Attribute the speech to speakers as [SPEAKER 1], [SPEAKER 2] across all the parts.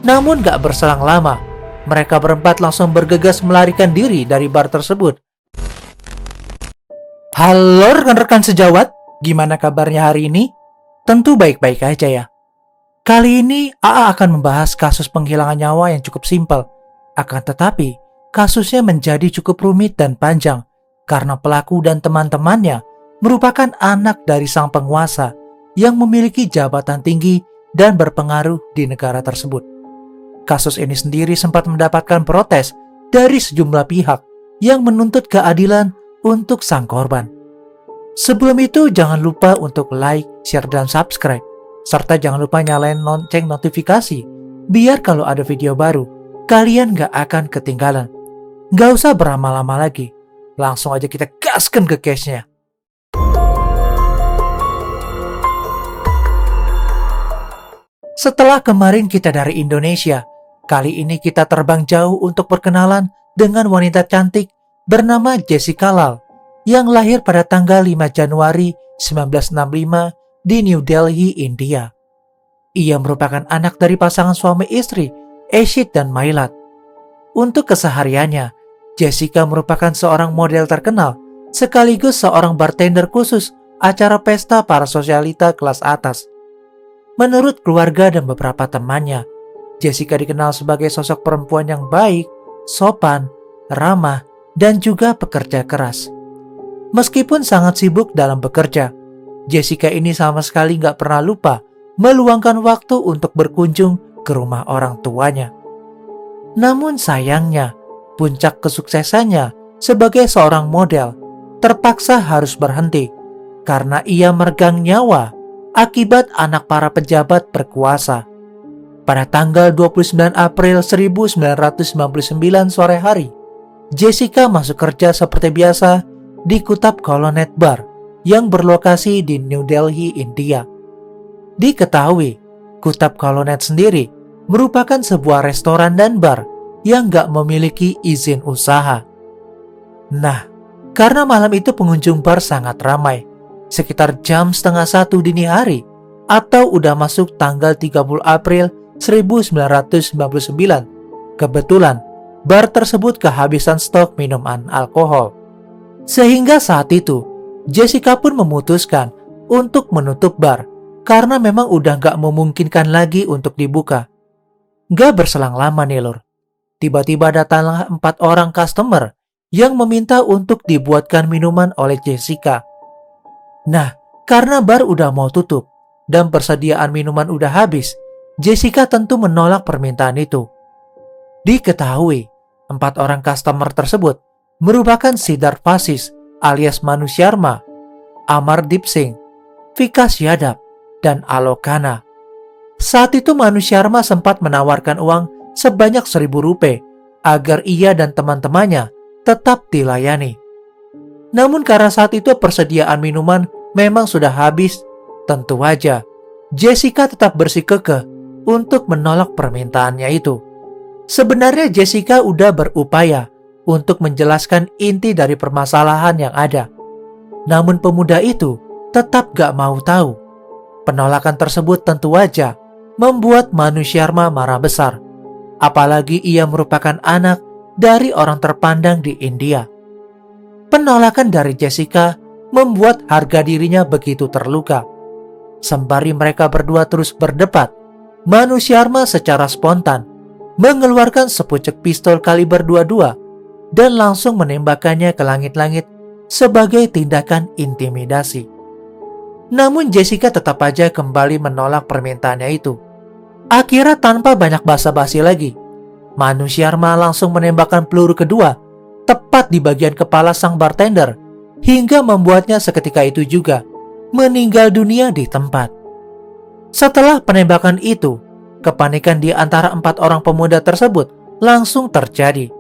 [SPEAKER 1] Namun gak berselang lama, mereka berempat langsung bergegas melarikan diri dari bar tersebut. Halo rekan-rekan sejawat, gimana kabarnya hari ini? Tentu baik-baik aja ya. Kali ini AA akan membahas kasus penghilangan nyawa yang cukup simpel. Akan tetapi, kasusnya menjadi cukup rumit dan panjang karena pelaku dan teman-temannya merupakan anak dari sang penguasa yang memiliki jabatan tinggi dan berpengaruh di negara tersebut. Kasus ini sendiri sempat mendapatkan protes dari sejumlah pihak yang menuntut keadilan untuk sang korban. Sebelum itu, jangan lupa untuk like, share, dan subscribe. Serta jangan lupa nyalain lonceng notifikasi, biar kalau ada video baru, kalian gak akan ketinggalan. Gak usah berlama-lama lagi, langsung aja kita gaskan ke case-nya. Setelah kemarin kita dari Indonesia, kali ini kita terbang jauh untuk berkenalan dengan wanita cantik bernama Jessica Lal yang lahir pada tanggal 5 Januari 1965 di New Delhi, India. Ia merupakan anak dari pasangan suami istri, Ashit dan Mailat. Untuk kesehariannya, Jessica merupakan seorang model terkenal sekaligus seorang bartender khusus acara pesta para sosialita kelas atas. Menurut keluarga dan beberapa temannya, Jessica dikenal sebagai sosok perempuan yang baik, sopan, ramah, dan juga pekerja keras. Meskipun sangat sibuk dalam bekerja, Jessica ini sama sekali gak pernah lupa meluangkan waktu untuk berkunjung ke rumah orang tuanya. Namun sayangnya, puncak kesuksesannya sebagai seorang model terpaksa harus berhenti karena ia meregang nyawa akibat anak para pejabat berkuasa. Pada tanggal 29 April 1999 sore hari, Jessica masuk kerja seperti biasa di Kutab Colonnade Bar yang berlokasi di New Delhi, India. Diketahui, Kutab Colonnade sendiri merupakan sebuah restoran dan bar yang gak memiliki izin usaha. Nah, karena malam itu pengunjung bar sangat ramai, sekitar jam 12:30 dini hari, atau udah masuk tanggal 30 April 1999. Kebetulan, bar tersebut kehabisan stok minuman alkohol. Sehingga saat itu, Jessica pun memutuskan untuk menutup bar karena memang udah gak memungkinkan lagi untuk dibuka. Gak berselang lama nih lur, tiba-tiba datanglah 4 orang customer yang meminta untuk dibuatkan minuman oleh Jessica. Nah, karena bar udah mau tutup dan persediaan minuman udah habis, Jessica tentu menolak permintaan itu. Diketahui, 4 orang customer tersebut merupakan Siddharth Vasis alias Manu Sharma, Amardeep Singh, Vikas Yadav, dan Alokana. Saat itu Manu Sharma sempat menawarkan uang sebanyak 1.000 rupiah agar ia dan teman-temannya tetap dilayani. Namun karena saat itu persediaan minuman memang sudah habis, tentu aja Jessica tetap bersikukuh untuk menolak permintaannya itu. Sebenarnya Jessica udah berupaya untuk menjelaskan inti dari permasalahan yang ada. Namun pemuda itu tetap gak mau tahu. Penolakan tersebut tentu aja membuat Manu Sharma marah besar. Apalagi ia merupakan anak dari orang terpandang di India. Penolakan dari Jessica membuat harga dirinya begitu terluka. Sembari mereka berdua terus berdebat, Manu Sharma secara spontan mengeluarkan sepucuk pistol kaliber 22 dan langsung menembakkannya ke langit-langit sebagai tindakan intimidasi. Namun Jessica tetap aja kembali menolak permintaannya itu. Akhirnya tanpa banyak basa-basi lagi, Manu Sharma langsung menembakkan peluru kedua tepat di bagian kepala sang bartender hingga membuatnya seketika itu juga meninggal dunia di tempat. Setelah penembakan itu, kepanikan di antara 4 orang pemuda tersebut langsung terjadi.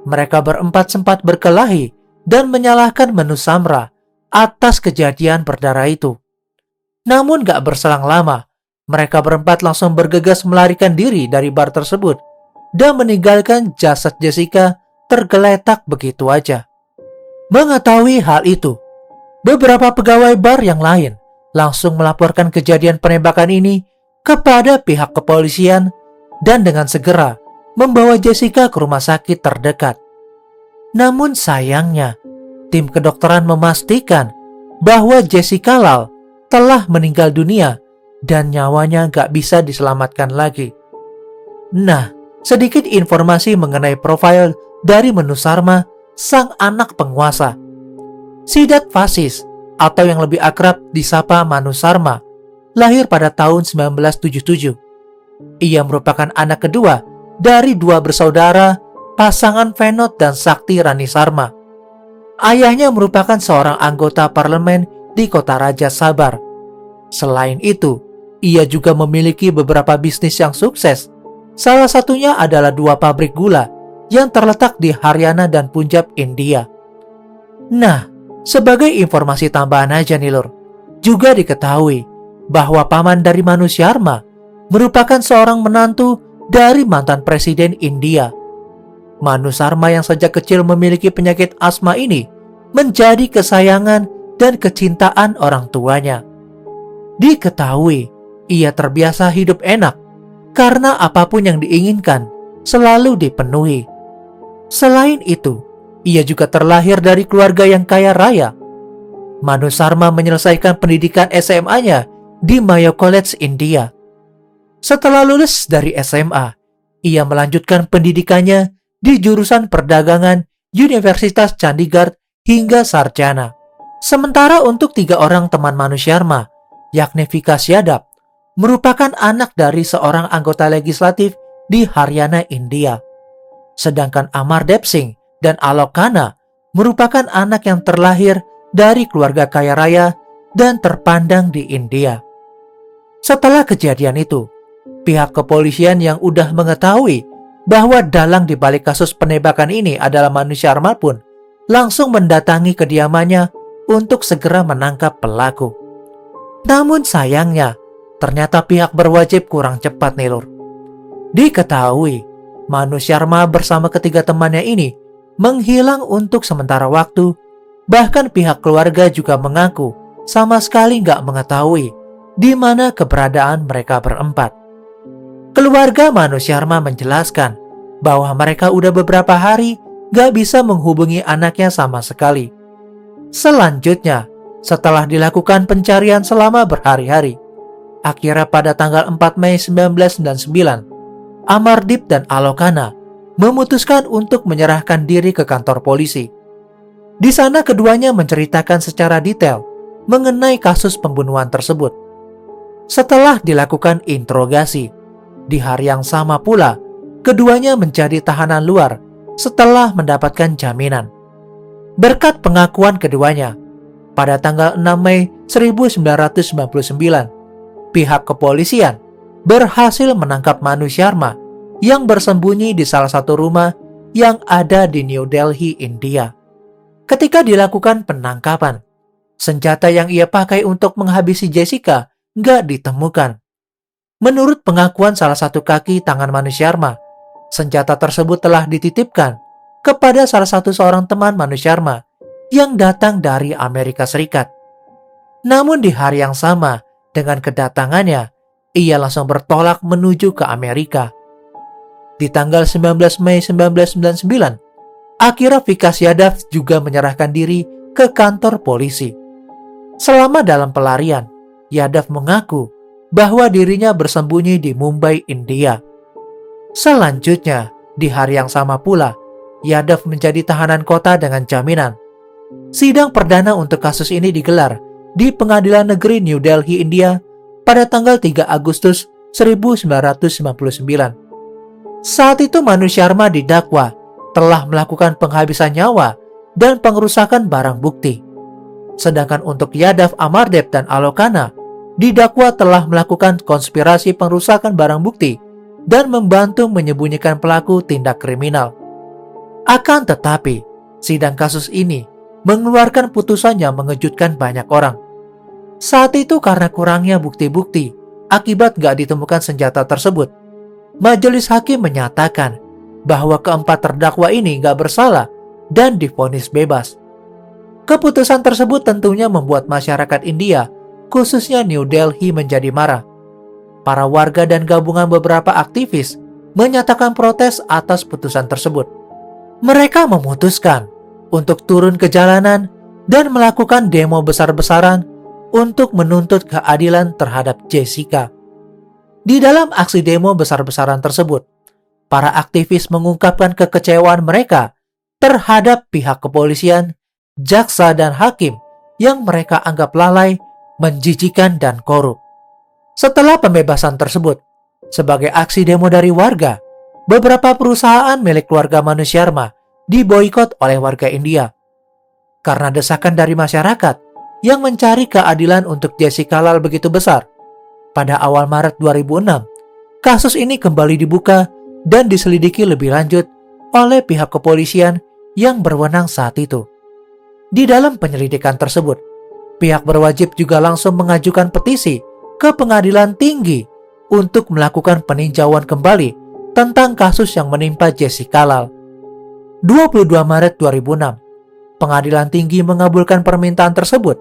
[SPEAKER 1] Mereka berempat sempat berkelahi dan menyalahkan Manu Sharma atas kejadian berdarah itu. Namun gak berselang lama, mereka berempat langsung bergegas melarikan diri dari bar tersebut dan meninggalkan jasad Jessica tergeletak begitu aja. Mengetahui hal itu, beberapa pegawai bar yang lain langsung melaporkan kejadian penembakan ini kepada pihak kepolisian dan dengan segera membawa Jessica ke rumah sakit terdekat. Namun sayangnya, tim kedokteran memastikan bahwa Jessica Lal telah meninggal dunia dan nyawanya gak bisa diselamatkan lagi. Nah, sedikit informasi mengenai profil dari Manu Sharma, sang anak penguasa. Siddharth Vasish, atau yang lebih akrab disapa Manu Sharma, lahir pada tahun 1977. Ia merupakan anak kedua dari dua bersaudara, pasangan Venod dan Sakti Rani Sharma. Ayahnya merupakan seorang anggota parlemen di kota Raja Sabar. Selain itu, ia juga memiliki beberapa bisnis yang sukses. Salah satunya adalah dua pabrik gula yang terletak di Haryana dan Punjab, India. Nah, sebagai informasi tambahan aja nih lur, juga diketahui bahwa paman dari Manu Sharma merupakan seorang menantu dari mantan presiden India. Manu Sharma yang sejak kecil memiliki penyakit asma ini menjadi kesayangan dan kecintaan orang tuanya. Diketahui, ia terbiasa hidup enak karena apapun yang diinginkan selalu dipenuhi. Selain itu, ia juga terlahir dari keluarga yang kaya raya. Manu Sharma menyelesaikan pendidikan SMA-nya di Mayo College, India. Setelah lulus dari SMA, ia melanjutkan pendidikannya di jurusan perdagangan Universitas Chandigarh hingga sarjana. Sementara untuk 3 orang teman Manu Sharma, yakni Vikas Yadav, merupakan anak dari seorang anggota legislatif di Haryana, India. Sedangkan Amardev Singh dan Alok Khanna merupakan anak yang terlahir dari keluarga kaya raya dan terpandang di India. Setelah kejadian itu, pihak kepolisian yang udah mengetahui bahwa dalang di balik kasus penembakan ini adalah Manu Sharma pun langsung mendatangi kediamannya untuk segera menangkap pelaku. Namun sayangnya, ternyata pihak berwajib kurang cepat nih lur. Diketahui, Manu Sharma bersama ketiga temannya ini menghilang untuk sementara waktu. Bahkan pihak keluarga juga mengaku sama sekali nggak mengetahui di mana keberadaan mereka berempat. Keluarga Manu Sharma menjelaskan bahwa mereka udah beberapa hari gak bisa menghubungi anaknya sama sekali. Selanjutnya, setelah dilakukan pencarian selama berhari-hari, akhirnya pada tanggal 4 Mei 1999, Amardeep dan Alok Khanna memutuskan untuk menyerahkan diri ke kantor polisi. Di sana keduanya menceritakan secara detail mengenai kasus pembunuhan tersebut. Setelah dilakukan interogasi, di hari yang sama pula, keduanya menjadi tahanan luar setelah mendapatkan jaminan. Berkat pengakuan keduanya, pada tanggal 6 Mei 1999, pihak kepolisian berhasil menangkap Manu Sharma yang bersembunyi di salah satu rumah yang ada di New Delhi, India. Ketika dilakukan penangkapan, senjata yang ia pakai untuk menghabisi Jessica nggak ditemukan. Menurut pengakuan salah satu kaki tangan Manu Sharma, senjata tersebut telah dititipkan kepada salah satu seorang teman Manu Sharma yang datang dari Amerika Serikat. Namun di hari yang sama dengan kedatangannya, ia langsung bertolak menuju ke Amerika. Di tanggal 19 Mei 1999, akhirnya Vikas Yadav juga menyerahkan diri ke kantor polisi. Selama dalam pelarian, Yadav mengaku bahwa dirinya bersembunyi di Mumbai, India. Selanjutnya, di hari yang sama pula, Yadav menjadi tahanan kota dengan jaminan. Sidang perdana untuk kasus ini digelar di Pengadilan Negeri New Delhi, India pada tanggal 3 Agustus 1999. Saat itu Manu Sharma didakwa telah melakukan penghabisan nyawa dan pengerusakan barang bukti. Sedangkan untuk Yadav, Amardev, dan Alok Khanna didakwa telah melakukan konspirasi pengrusakan barang bukti dan membantu menyembunyikan pelaku tindak kriminal. Akan tetapi, sidang kasus ini mengeluarkan putusan yang mengejutkan banyak orang. Saat itu karena kurangnya bukti-bukti akibat gak ditemukan senjata tersebut, majelis hakim menyatakan bahwa keempat terdakwa ini gak bersalah dan divonis bebas. Keputusan tersebut tentunya membuat masyarakat India, khususnya New Delhi, menjadi marah. Para warga dan gabungan beberapa aktivis menyatakan protes atas putusan tersebut. Mereka memutuskan untuk turun ke jalanan dan melakukan demo besar-besaran untuk menuntut keadilan terhadap Jessica. Di dalam aksi demo besar-besaran tersebut, para aktivis mengungkapkan kekecewaan mereka terhadap pihak kepolisian, jaksa, dan hakim yang mereka anggap lalai, menjijikan, dan korup. Setelah pembebasan tersebut, sebagai aksi demo dari warga, beberapa perusahaan milik keluarga Manu Sharma diboikot oleh warga India. Karena desakan dari masyarakat yang mencari keadilan untuk Jessica Lal begitu besar, pada awal Maret 2006, kasus ini kembali dibuka dan diselidiki lebih lanjut oleh pihak kepolisian yang berwenang saat itu. Di dalam penyelidikan tersebut, pihak berwajib juga langsung mengajukan petisi ke pengadilan tinggi untuk melakukan peninjauan kembali tentang kasus yang menimpa Jessica Lal. 22 Maret 2006, pengadilan tinggi mengabulkan permintaan tersebut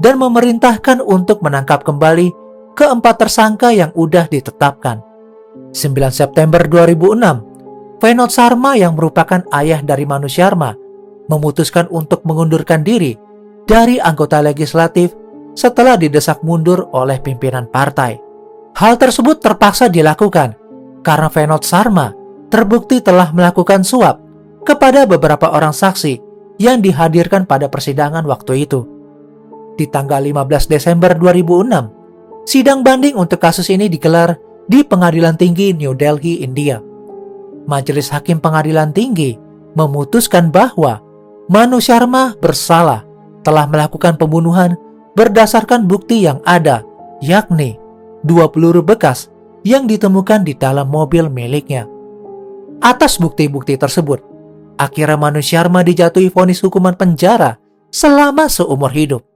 [SPEAKER 1] dan memerintahkan untuk menangkap kembali keempat tersangka yang udah ditetapkan. 9 September 2006, Vinod Sharma yang merupakan ayah dari Manu Sharma memutuskan untuk mengundurkan diri dari anggota legislatif setelah didesak mundur oleh pimpinan partai. Hal tersebut terpaksa dilakukan karena Vinod Sharma terbukti telah melakukan suap kepada beberapa orang saksi yang dihadirkan pada persidangan waktu itu. Di tanggal 15 Desember 2006, sidang banding untuk kasus ini digelar di Pengadilan Tinggi New Delhi, India. Majelis Hakim Pengadilan Tinggi memutuskan bahwa Manu Sharma bersalah telah melakukan pembunuhan berdasarkan bukti yang ada, yakni 2 peluru bekas yang ditemukan di dalam mobil miliknya. Atas bukti-bukti tersebut, akhirnya Manu Sharma dijatuhi vonis hukuman penjara selama seumur hidup.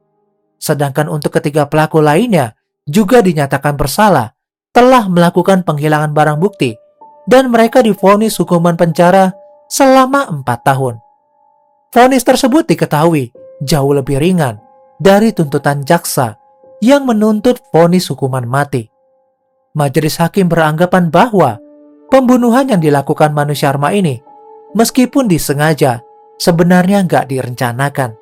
[SPEAKER 1] Sedangkan untuk ketiga pelaku lainnya juga dinyatakan bersalah telah melakukan penghilangan barang bukti dan mereka divonis hukuman penjara selama 4 tahun. Vonis tersebut diketahui jauh lebih ringan dari tuntutan jaksa yang menuntut vonis hukuman mati. Majelis hakim beranggapan bahwa pembunuhan yang dilakukan Manu Sharma ini, meskipun disengaja, sebenarnya nggak direncanakan.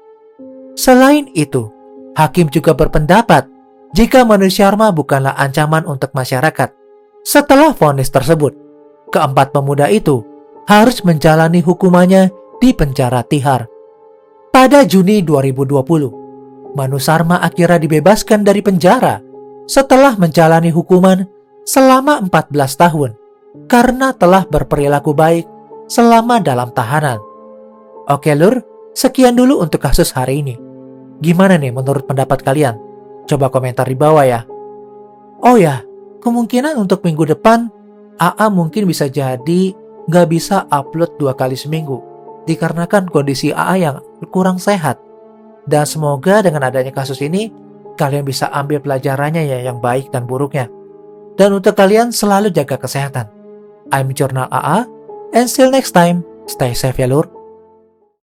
[SPEAKER 1] Selain itu, hakim juga berpendapat jika Manu Sharma bukanlah ancaman untuk masyarakat. Setelah vonis tersebut, keempat pemuda itu harus menjalani hukumannya di penjara Tihar. Pada Juni 2020, Manu Sharma akhirnya dibebaskan dari penjara setelah menjalani hukuman selama 14 tahun karena telah berperilaku baik selama dalam tahanan. Oke lur, sekian dulu untuk kasus hari ini. Gimana nih menurut pendapat kalian? Coba komentar di bawah ya. Oh ya, kemungkinan untuk minggu depan AA mungkin bisa jadi nggak bisa upload 2 kali seminggu dikarenakan kondisi AA yang kurang sehat. Dan semoga dengan adanya kasus ini kalian bisa ambil pelajarannya ya yang baik dan buruknya. Dan untuk kalian selalu jaga kesehatan. I'm Jurnal AA and still next time, stay safe ya lur.